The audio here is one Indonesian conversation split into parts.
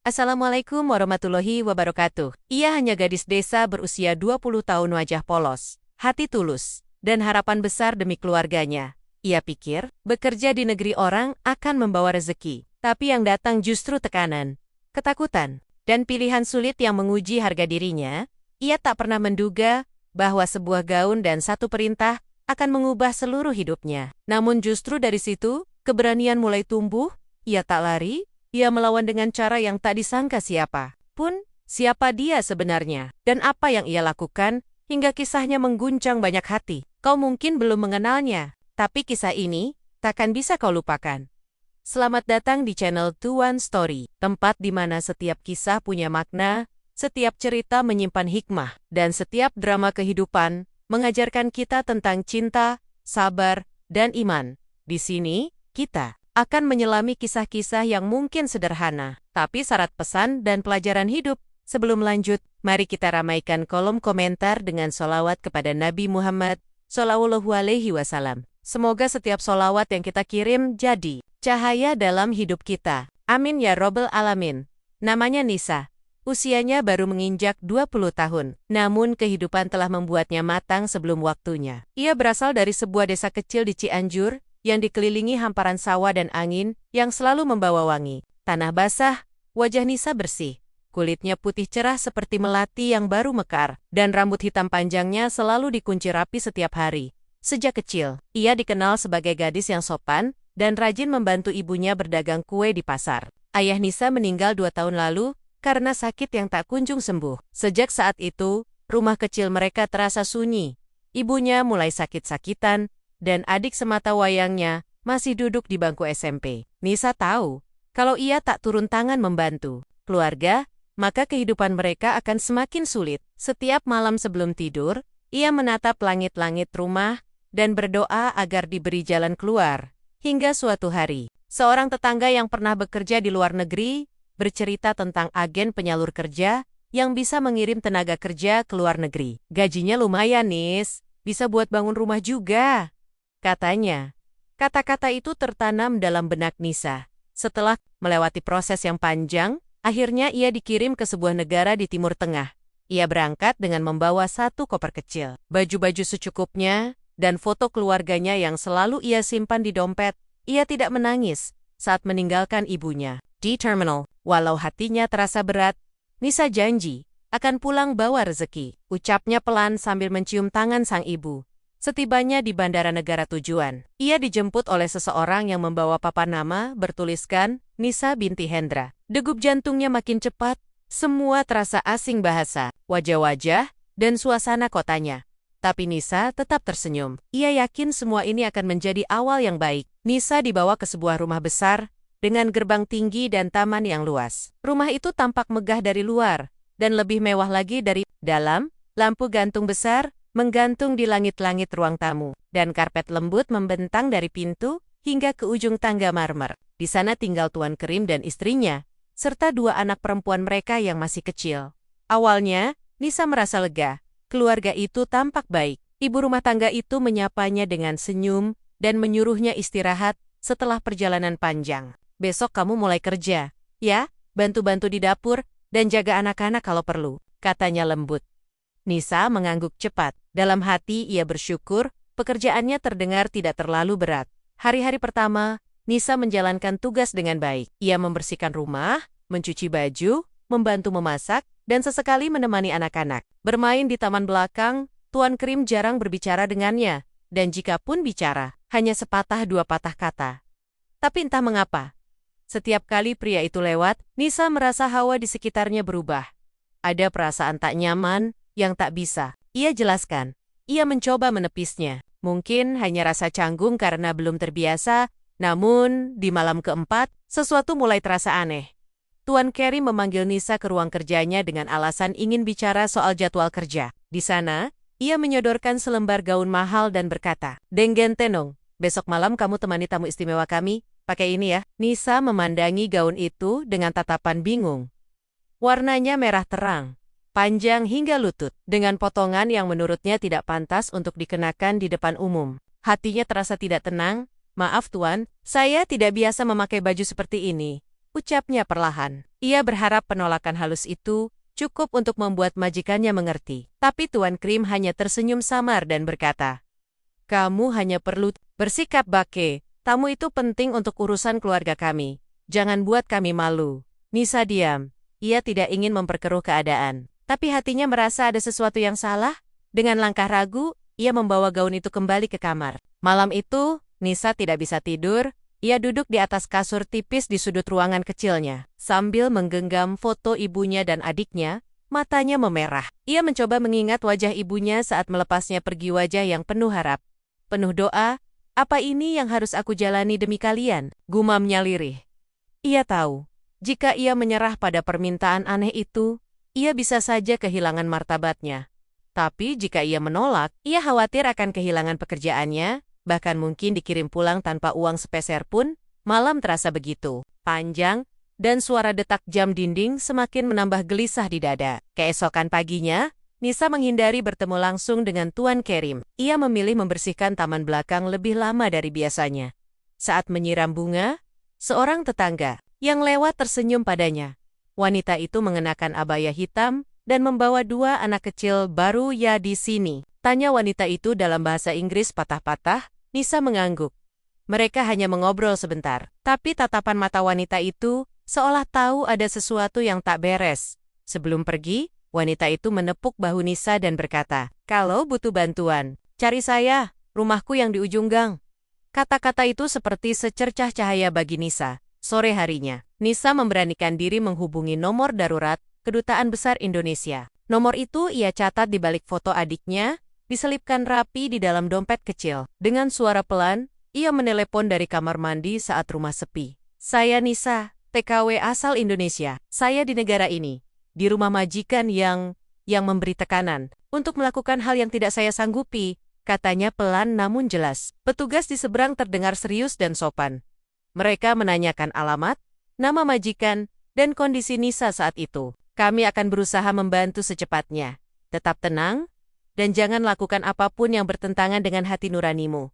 Assalamualaikum warahmatullahi wabarakatuh. Ia hanya gadis desa berusia 20 tahun, wajah polos, hati tulus, dan harapan besar demi keluarganya. Ia pikir, bekerja di negeri orang akan membawa rezeki. Tapi yang datang justru tekanan, ketakutan, dan pilihan sulit yang menguji harga dirinya. Ia tak pernah menduga bahwa sebuah gaun dan satu perintah akan mengubah seluruh hidupnya. Namun justru dari situ, keberanian mulai tumbuh. Ia tak lari. Ia melawan dengan cara yang tak disangka siapa dia sebenarnya, dan apa yang ia lakukan, hingga kisahnya mengguncang banyak hati. Kau mungkin belum mengenalnya, tapi kisah ini takkan bisa kau lupakan. Selamat datang di channel Tuan Story, tempat di mana setiap kisah punya makna, setiap cerita menyimpan hikmah, dan setiap drama kehidupan mengajarkan kita tentang cinta, sabar, dan iman. Di sini, kita akan menyelami kisah-kisah yang mungkin sederhana, tapi syarat pesan dan pelajaran hidup. Sebelum lanjut, mari kita ramaikan kolom komentar dengan sholawat kepada Nabi Muhammad SAW. Semoga setiap sholawat yang kita kirim jadi cahaya dalam hidup kita. Amin ya Robbal Alamin. Namanya Nisa. Usianya baru menginjak 20 tahun, namun kehidupan telah membuatnya matang sebelum waktunya. Ia berasal dari sebuah desa kecil di Cianjur, yang dikelilingi hamparan sawah dan angin yang selalu membawa wangi. Tanah basah, wajah Nisa bersih. Kulitnya putih cerah seperti melati yang baru mekar, dan rambut hitam panjangnya selalu dikunci rapi setiap hari. Sejak kecil, ia dikenal sebagai gadis yang sopan dan rajin membantu ibunya berdagang kue di pasar. Ayah Nisa meninggal 2 tahun lalu karena sakit yang tak kunjung sembuh. Sejak saat itu, rumah kecil mereka terasa sunyi. Ibunya mulai sakit-sakitan, dan adik semata wayangnya masih duduk di bangku SMP. Nisa tahu, kalau ia tak turun tangan membantu keluarga, maka kehidupan mereka akan semakin sulit. Setiap malam sebelum tidur, ia menatap langit-langit rumah dan berdoa agar diberi jalan keluar. Hingga suatu hari, seorang tetangga yang pernah bekerja di luar negeri bercerita tentang agen penyalur kerja yang bisa mengirim tenaga kerja ke luar negeri. Gajinya lumayan, Nis. Bisa buat bangun rumah juga, katanya. Kata-kata itu tertanam dalam benak Nisa. Setelah melewati proses yang panjang, akhirnya ia dikirim ke sebuah negara di Timur Tengah. Ia berangkat dengan membawa satu koper kecil, baju-baju secukupnya, dan foto keluarganya yang selalu ia simpan di dompet. Ia tidak menangis saat meninggalkan ibunya di terminal. Walau hatinya terasa berat, Nisa janji akan pulang bawa rezeki. Ucapnya pelan sambil mencium tangan sang ibu. Setibanya di bandara negara tujuan, ia dijemput oleh seseorang yang membawa papan nama bertuliskan Nisa binti Hendra. Degup jantungnya makin cepat, semua terasa asing bahasa, wajah-wajah, dan suasana kotanya. Tapi Nisa tetap tersenyum. Ia yakin semua ini akan menjadi awal yang baik. Nisa dibawa ke sebuah rumah besar, dengan gerbang tinggi dan taman yang luas. Rumah itu tampak megah dari luar, dan lebih mewah lagi dari dalam. Lampu gantung besar menggantung di langit-langit ruang tamu, dan karpet lembut membentang dari pintu hingga ke ujung tangga marmer. Di sana tinggal Tuan Kerim dan istrinya, serta 2 anak perempuan mereka yang masih kecil. Awalnya, Nisa merasa lega. Keluarga itu tampak baik. Ibu rumah tangga itu menyapanya dengan senyum dan menyuruhnya istirahat setelah perjalanan panjang. Besok kamu mulai kerja, ya, bantu-bantu di dapur dan jaga anak-anak kalau perlu, katanya lembut. Nisa mengangguk cepat. Dalam hati ia bersyukur, pekerjaannya terdengar tidak terlalu berat. Hari-hari pertama, Nisa menjalankan tugas dengan baik. Ia membersihkan rumah, mencuci baju, membantu memasak, dan sesekali menemani anak-anak. Bermain di taman belakang, Tuan Kerim jarang berbicara dengannya, dan jika pun bicara, hanya sepatah 2 patah kata. Tapi entah mengapa, setiap kali pria itu lewat, Nisa merasa hawa di sekitarnya berubah. Ada perasaan tak nyaman yang tak bisa ia jelaskan. Ia mencoba menepisnya. Mungkin hanya rasa canggung karena belum terbiasa, namun di malam keempat, sesuatu mulai terasa aneh. Tuan Kerim memanggil Nisa ke ruang kerjanya dengan alasan ingin bicara soal jadwal kerja. Di sana, ia menyodorkan selembar gaun mahal dan berkata, "Denggen tenong, besok malam kamu temani tamu istimewa kami, pakai ini ya." Nisa memandangi gaun itu dengan tatapan bingung. Warnanya merah terang, panjang hingga lutut, dengan potongan yang menurutnya tidak pantas untuk dikenakan di depan umum. Hatinya terasa tidak tenang. "Maaf Tuan, saya tidak biasa memakai baju seperti ini. ucapnya perlahan. Ia berharap penolakan halus itu cukup untuk membuat majikannya mengerti. Tapi Tuan Krim hanya tersenyum samar dan berkata, "Kamu hanya perlu bersikap bake. Tamu itu penting untuk urusan keluarga kami. Jangan buat kami malu." Nisa diam. Ia tidak ingin memperkeruh keadaan. Tapi hatinya merasa ada sesuatu yang salah. Dengan langkah ragu, ia membawa gaun itu kembali ke kamar. Malam itu, Nisa tidak bisa tidur. Ia duduk di atas kasur tipis di sudut ruangan kecilnya. Sambil menggenggam foto ibunya dan adiknya, matanya memerah. Ia mencoba mengingat wajah ibunya saat melepasnya pergi, wajah yang penuh harap. Penuh doa, "Apa ini yang harus aku jalani demi kalian?" Gumamnya lirih. Ia tahu, jika ia menyerah pada permintaan aneh itu, ia bisa saja kehilangan martabatnya. Tapi jika ia menolak, ia khawatir akan kehilangan pekerjaannya, bahkan mungkin dikirim pulang tanpa uang sepeser pun. Malam terasa begitu panjang, dan suara detak jam dinding semakin menambah gelisah di dada. Keesokan paginya, Nisa menghindari bertemu langsung dengan Tuan Kerim. Ia memilih membersihkan taman belakang lebih lama dari biasanya. Saat menyiram bunga, seorang tetangga yang lewat tersenyum padanya. Wanita itu mengenakan abaya hitam dan membawa 2 anak kecil. "Baru ya di sini?" tanya wanita itu dalam bahasa Inggris patah-patah. Nisa mengangguk. Mereka hanya mengobrol sebentar, tapi tatapan mata wanita itu seolah tahu ada sesuatu yang tak beres. Sebelum pergi, wanita itu menepuk bahu Nisa dan berkata, "Kalau butuh bantuan, cari saya, rumahku yang di ujung gang." Kata-kata itu seperti secercah cahaya bagi Nisa. Sore harinya, Nisa memberanikan diri menghubungi nomor darurat Kedutaan Besar Indonesia. Nomor itu ia catat di balik foto adiknya, diselipkan rapi di dalam dompet kecil. Dengan suara pelan, ia menelepon dari kamar mandi saat rumah sepi. "Saya Nisa, TKW asal Indonesia. Saya di negara ini, di rumah majikan yang memberi tekanan untuk melakukan hal yang tidak saya sanggupi," katanya pelan namun jelas. Petugas di seberang terdengar serius dan sopan. Mereka menanyakan alamat, nama majikan, dan kondisi Nisa saat itu. "Kami akan berusaha membantu secepatnya. Tetap tenang, dan jangan lakukan apapun yang bertentangan dengan hati nuranimu,"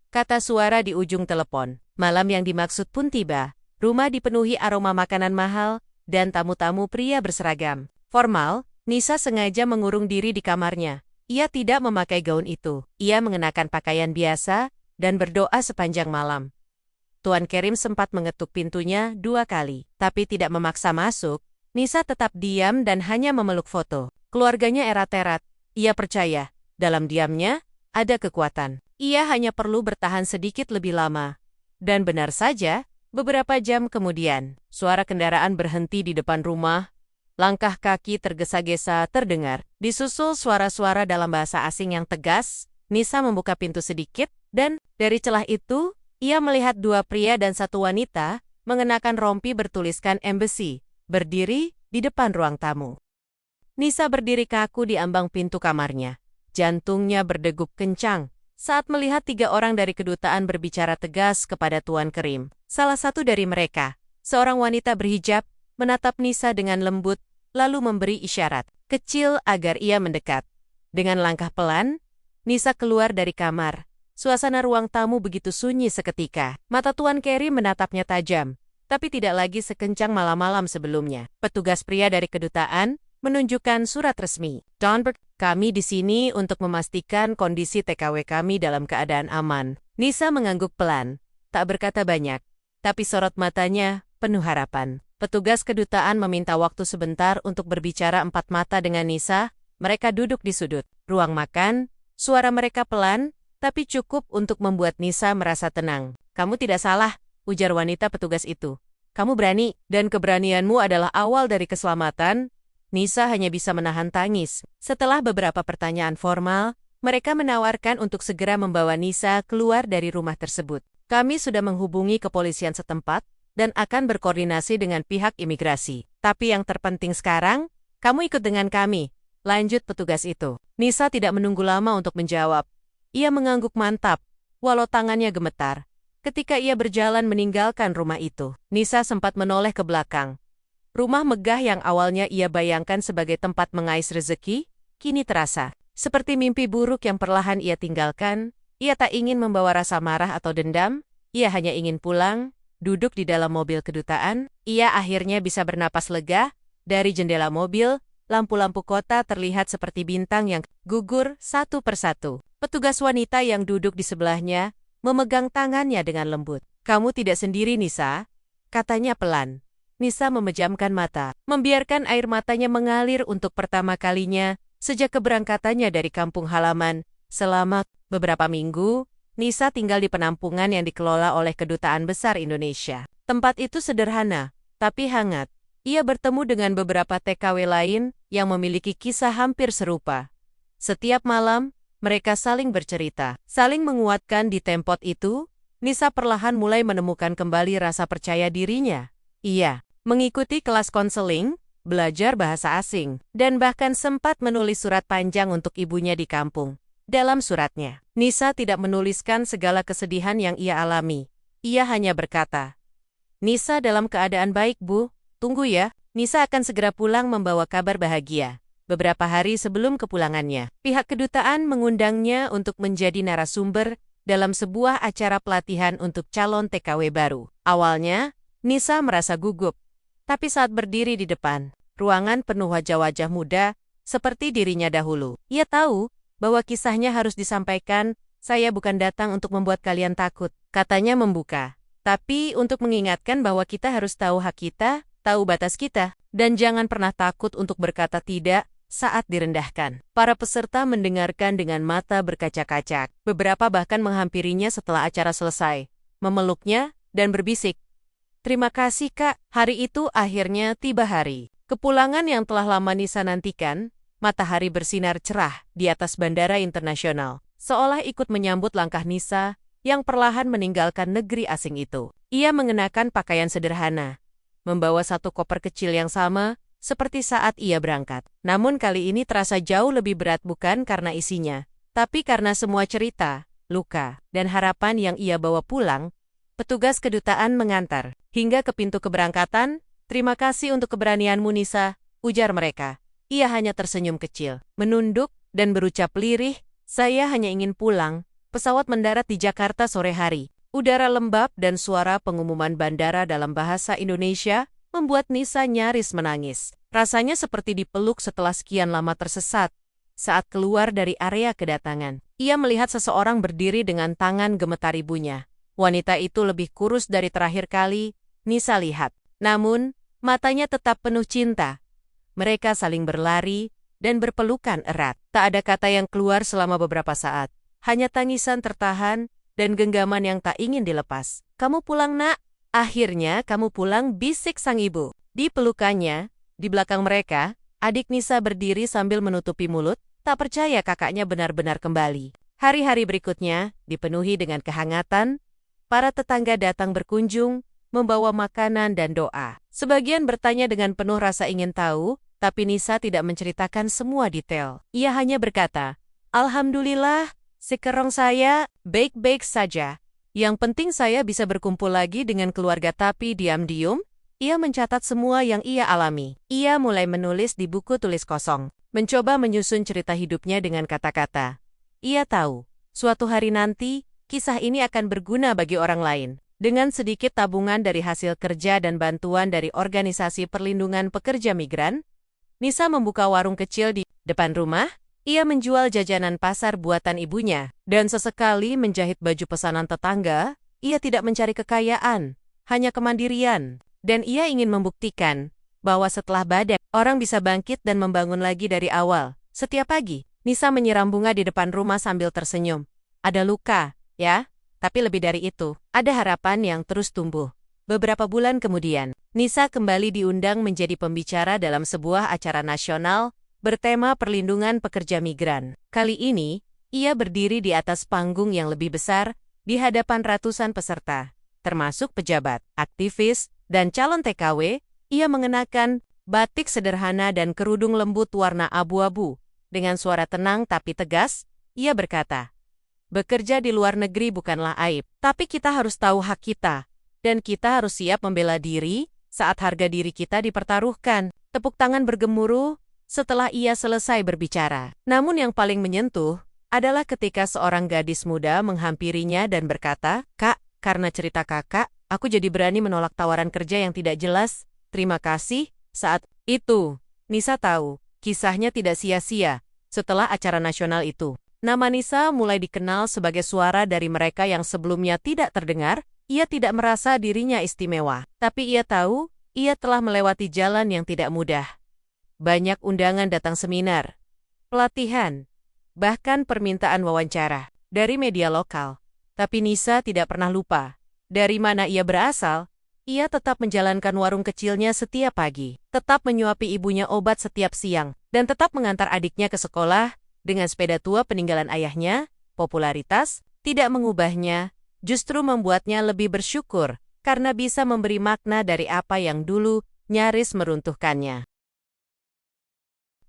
kata suara di ujung telepon. Malam yang dimaksud pun tiba. Rumah dipenuhi aroma makanan mahal, dan tamu-tamu pria berseragam formal. Nisa sengaja mengurung diri di kamarnya. Ia tidak memakai gaun itu. Ia mengenakan pakaian biasa, dan berdoa sepanjang malam. Tuan Kerim sempat mengetuk pintunya 2 kali, tapi tidak memaksa masuk. Nisa tetap diam dan hanya memeluk foto. Keluarganya erat-erat. Ia percaya, dalam diamnya, ada kekuatan. Ia hanya perlu bertahan sedikit lebih lama. Dan benar saja, beberapa jam kemudian, suara kendaraan berhenti di depan rumah. Langkah kaki tergesa-gesa terdengar. Disusul suara-suara dalam bahasa asing yang tegas, Nisa membuka pintu sedikit, dan dari celah itu, ia melihat 2 pria dan 1 wanita, mengenakan rompi bertuliskan Embassy, berdiri di depan ruang tamu. Nisa berdiri kaku di ambang pintu kamarnya. Jantungnya berdegup kencang saat melihat 3 orang dari kedutaan berbicara tegas kepada Tuan Kerim. Salah satu dari mereka, seorang wanita berhijab, menatap Nisa dengan lembut, lalu memberi isyarat kecil agar ia mendekat. Dengan langkah pelan, Nisa keluar dari kamar. Suasana ruang tamu begitu sunyi seketika. Mata Tuan Kerim menatapnya tajam, tapi tidak lagi sekencang malam-malam sebelumnya. Petugas pria dari kedutaan menunjukkan surat resmi. "Donberg, kami di sini untuk memastikan kondisi TKW kami dalam keadaan aman." Nisa mengangguk pelan, tak berkata banyak, tapi sorot matanya penuh harapan. Petugas kedutaan meminta waktu sebentar untuk berbicara 4 mata dengan Nisa. Mereka duduk di sudut ruang makan. Suara mereka pelan, tapi cukup untuk membuat Nisa merasa tenang. "Kamu tidak salah," ujar wanita petugas itu. "Kamu berani, dan keberanianmu adalah awal dari keselamatan." Nisa hanya bisa menahan tangis. Setelah beberapa pertanyaan formal, mereka menawarkan untuk segera membawa Nisa keluar dari rumah tersebut. "Kami sudah menghubungi kepolisian setempat dan akan berkoordinasi dengan pihak imigrasi. Tapi yang terpenting sekarang, kamu ikut dengan kami," lanjut petugas itu. Nisa tidak menunggu lama untuk menjawab. Ia mengangguk mantap, walau tangannya gemetar. Ketika ia berjalan meninggalkan rumah itu, Nisa sempat menoleh ke belakang. Rumah megah yang awalnya ia bayangkan sebagai tempat mengais rezeki, kini terasa seperti mimpi buruk yang perlahan ia tinggalkan. Ia tak ingin membawa rasa marah atau dendam, ia hanya ingin pulang, Duduk di dalam mobil kedutaan, ia akhirnya bisa bernapas lega. Dari jendela mobil, lampu-lampu kota terlihat seperti bintang yang gugur satu persatu. Petugas wanita yang duduk di sebelahnya memegang tangannya dengan lembut. "Kamu tidak sendiri, Nisa," katanya pelan. Nisa memejamkan mata, membiarkan air matanya mengalir untuk pertama kalinya sejak keberangkatannya dari kampung halaman. Selama beberapa minggu, Nisa tinggal di penampungan yang dikelola oleh Kedutaan Besar Indonesia. Tempat itu sederhana, tapi hangat. Ia bertemu dengan beberapa TKW lain yang memiliki kisah hampir serupa. Setiap malam, mereka saling bercerita, saling menguatkan. Di tempat itu, Nisa perlahan mulai menemukan kembali rasa percaya dirinya. Ia mengikuti kelas konseling, belajar bahasa asing, dan bahkan sempat menulis surat panjang untuk ibunya di kampung. Dalam suratnya, Nisa tidak menuliskan segala kesedihan yang ia alami. Ia hanya berkata, "Nisa dalam keadaan baik, Bu. Tunggu ya." Nisa akan segera pulang membawa kabar bahagia. Beberapa hari sebelum kepulangannya, pihak kedutaan mengundangnya untuk menjadi narasumber dalam sebuah acara pelatihan untuk calon TKW baru. Awalnya, Nisa merasa gugup. Tapi saat berdiri di depan, ruangan penuh wajah-wajah muda seperti dirinya dahulu, ia tahu bahwa kisahnya harus disampaikan. "Saya bukan datang untuk membuat kalian takut," katanya membuka, "tapi untuk mengingatkan bahwa kita harus tahu hak kita, tahu batas kita, dan jangan pernah takut untuk berkata tidak saat direndahkan." Para peserta mendengarkan dengan mata berkaca-kaca. Beberapa bahkan menghampirinya setelah acara selesai, memeluknya, dan berbisik, "Terima kasih, Kak." Hari itu akhirnya tiba hari kepulangan yang telah lama Nisa nantikan. Matahari bersinar cerah di atas bandara internasional, seolah ikut menyambut langkah Nisa yang perlahan meninggalkan negeri asing itu. Ia mengenakan pakaian sederhana, membawa satu koper kecil yang sama seperti saat ia berangkat. Namun kali ini terasa jauh lebih berat, bukan karena isinya, tapi karena semua cerita, luka, dan harapan yang ia bawa pulang. Petugas kedutaan mengantar hingga ke pintu keberangkatan. "Terima kasih untuk keberanianmu, Nisa," ujar mereka. Ia hanya tersenyum kecil, menunduk, dan berucap lirih, "Saya hanya ingin pulang." Pesawat mendarat di Jakarta sore hari. Udara lembab dan suara pengumuman bandara dalam bahasa Indonesia membuat Nisa nyaris menangis. Rasanya seperti dipeluk setelah sekian lama tersesat. Saat keluar dari area kedatangan, ia melihat seseorang berdiri dengan tangan gemetar ibunya. Wanita itu lebih kurus dari terakhir kali Nisa lihat. Namun, matanya tetap penuh cinta. Mereka saling berlari dan berpelukan erat. Tak ada kata yang keluar selama beberapa saat. Hanya tangisan tertahan dan genggaman yang tak ingin dilepas. "Kamu pulang, Nak. Akhirnya kamu pulang," bisik sang ibu. Di pelukannya, di belakang mereka, adik Nisa berdiri sambil menutupi mulut, tak percaya kakaknya benar-benar kembali. Hari-hari berikutnya dipenuhi dengan kehangatan. Para tetangga datang berkunjung, membawa makanan dan doa. Sebagian bertanya dengan penuh rasa ingin tahu, tapi Nisa tidak menceritakan semua detail. Ia hanya berkata, "Alhamdulillah, sekarang saya baik-baik saja. Yang penting saya bisa berkumpul lagi dengan keluarga." Tapi diam-diam, ia mencatat semua yang ia alami. Ia mulai menulis di buku tulis kosong, mencoba menyusun cerita hidupnya dengan kata-kata. Ia tahu, suatu hari nanti, kisah ini akan berguna bagi orang lain. Dengan sedikit tabungan dari hasil kerja dan bantuan dari organisasi perlindungan pekerja migran, Nisa membuka warung kecil di depan rumah. Ia menjual jajanan pasar buatan ibunya, dan sesekali menjahit baju pesanan tetangga. Ia tidak mencari kekayaan, hanya kemandirian. Dan ia ingin membuktikan bahwa setelah badai, orang bisa bangkit dan membangun lagi dari awal. Setiap pagi, Nisa menyiram bunga di depan rumah sambil tersenyum. Ada luka, ya, tapi lebih dari itu, ada harapan yang terus tumbuh. Beberapa bulan kemudian, Nisa kembali diundang menjadi pembicara dalam sebuah acara nasional bertema perlindungan pekerja migran. Kali ini, ia berdiri di atas panggung yang lebih besar di hadapan ratusan peserta, termasuk pejabat, aktivis, dan calon TKW. Ia mengenakan batik sederhana dan kerudung lembut warna abu-abu. Dengan suara tenang tapi tegas, ia berkata, "Bekerja di luar negeri bukanlah aib, tapi kita harus tahu hak kita. Dan kita harus siap membela diri saat harga diri kita dipertaruhkan." Tepuk tangan bergemuruh setelah ia selesai berbicara. Namun yang paling menyentuh adalah ketika seorang gadis muda menghampirinya dan berkata, "Kak, karena cerita kakak, Aku jadi berani menolak tawaran kerja yang tidak jelas. Terima kasih." Saat itu, Nisa tahu, kisahnya tidak sia-sia. Setelah acara nasional itu, nama Nisa mulai dikenal sebagai suara dari mereka yang sebelumnya tidak terdengar. Ia tidak merasa dirinya istimewa, tapi ia tahu, ia telah melewati jalan yang tidak mudah. Banyak undangan datang seminar, pelatihan, bahkan permintaan wawancara dari media lokal. Tapi Nisa tidak pernah lupa dari mana ia berasal. Ia tetap menjalankan warung kecilnya setiap pagi, tetap menyuapi ibunya obat setiap siang, dan tetap mengantar adiknya ke sekolah dengan sepeda tua peninggalan ayahnya. Popularitas tidak mengubahnya, justru membuatnya lebih bersyukur karena bisa memberi makna dari apa yang dulu nyaris meruntuhkannya.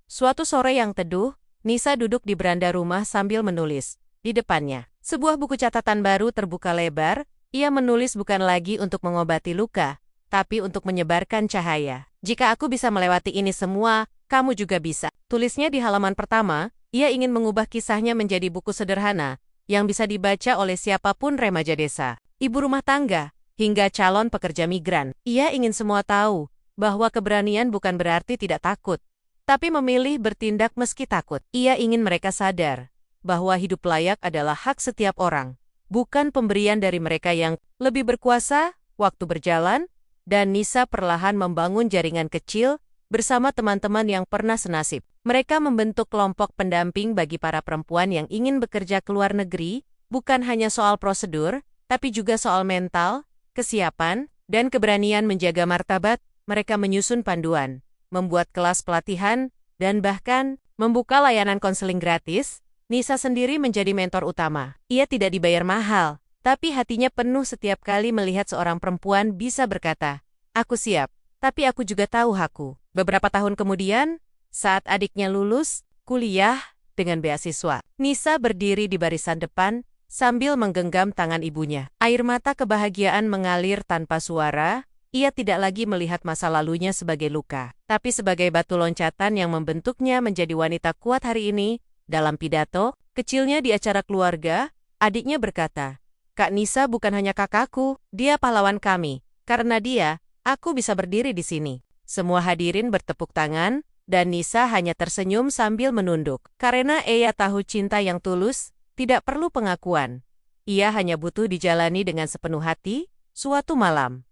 Suatu sore yang teduh, Nisa duduk di beranda rumah sambil menulis. Di depannya, sebuah buku catatan baru terbuka lebar. Ia menulis bukan lagi untuk mengobati luka, tapi untuk menyebarkan cahaya. "Jika aku bisa melewati ini semua, kamu juga bisa." Tulisnya di halaman pertama, ia ingin mengubah kisahnya menjadi buku sederhana yang bisa dibaca oleh siapapun, remaja desa, ibu rumah tangga, hingga calon pekerja migran. Ia ingin semua tahu bahwa keberanian bukan berarti tidak takut, tapi memilih bertindak meski takut. Ia ingin mereka sadar bahwa hidup layak adalah hak setiap orang, bukan pemberian dari mereka yang lebih berkuasa. Waktu berjalan, dan Nisa perlahan membangun jaringan kecil bersama teman-teman yang pernah senasib. Mereka membentuk kelompok pendamping bagi para perempuan yang ingin bekerja ke luar negeri, bukan hanya soal prosedur, tapi juga soal mental, kesiapan, dan keberanian menjaga martabat. Mereka menyusun panduan, membuat kelas pelatihan, dan bahkan membuka layanan konseling gratis. Nisa sendiri menjadi mentor utama. Ia tidak dibayar mahal, tapi hatinya penuh setiap kali melihat seorang perempuan bisa berkata, "Aku siap, tapi aku juga tahu hakku." Beberapa tahun kemudian, saat adiknya lulus kuliah dengan beasiswa, Nisa berdiri di barisan depan sambil menggenggam tangan ibunya. Air mata kebahagiaan mengalir tanpa suara. Ia tidak lagi melihat masa lalunya sebagai luka, tapi sebagai batu loncatan yang membentuknya menjadi wanita kuat hari ini. Dalam pidato kecilnya di acara keluarga, adiknya berkata, "Kak Nisa bukan hanya kakakku, dia pahlawan kami. Karena dia, aku bisa berdiri di sini." Semua hadirin bertepuk tangan, dan Nisa hanya tersenyum sambil menunduk. Karena ia tahu cinta yang tulus tidak perlu pengakuan. Ia hanya butuh dijalani dengan sepenuh hati. Suatu malam,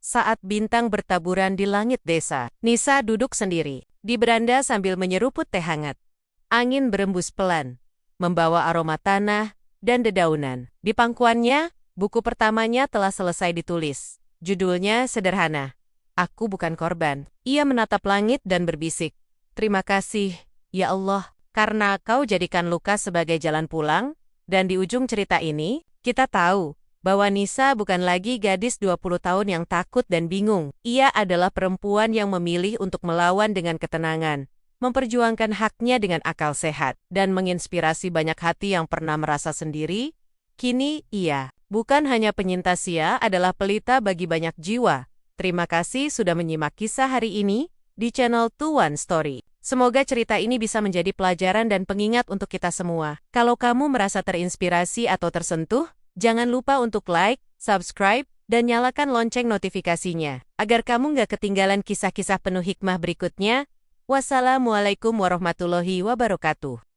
saat bintang bertaburan di langit desa, Nisa duduk sendiri di beranda sambil menyeruput teh hangat. Angin berembus pelan, membawa aroma tanah dan dedaunan. Di pangkuannya, buku pertamanya telah selesai ditulis. Judulnya sederhana, "Aku Bukan Korban." Ia menatap langit dan berbisik, "Terima kasih, ya Allah, karena Kau jadikan luka sebagai jalan pulang." Dan di ujung cerita ini, kita tahu bahwa Nisa bukan lagi gadis 20 tahun yang takut dan bingung. Ia adalah perempuan yang memilih untuk melawan dengan ketenangan, memperjuangkan haknya dengan akal sehat, dan menginspirasi banyak hati yang pernah merasa sendiri. Kini ia bukan hanya penyintas, ia adalah pelita bagi banyak jiwa. Terima kasih sudah menyimak kisah hari ini di channel Tuan Story. Semoga cerita ini bisa menjadi pelajaran dan pengingat untuk kita semua. Kalau kamu merasa terinspirasi atau tersentuh, jangan lupa untuk like, subscribe, dan nyalakan lonceng notifikasinya, agar kamu nggak ketinggalan kisah-kisah penuh hikmah berikutnya. Wassalamualaikum warahmatullahi wabarakatuh.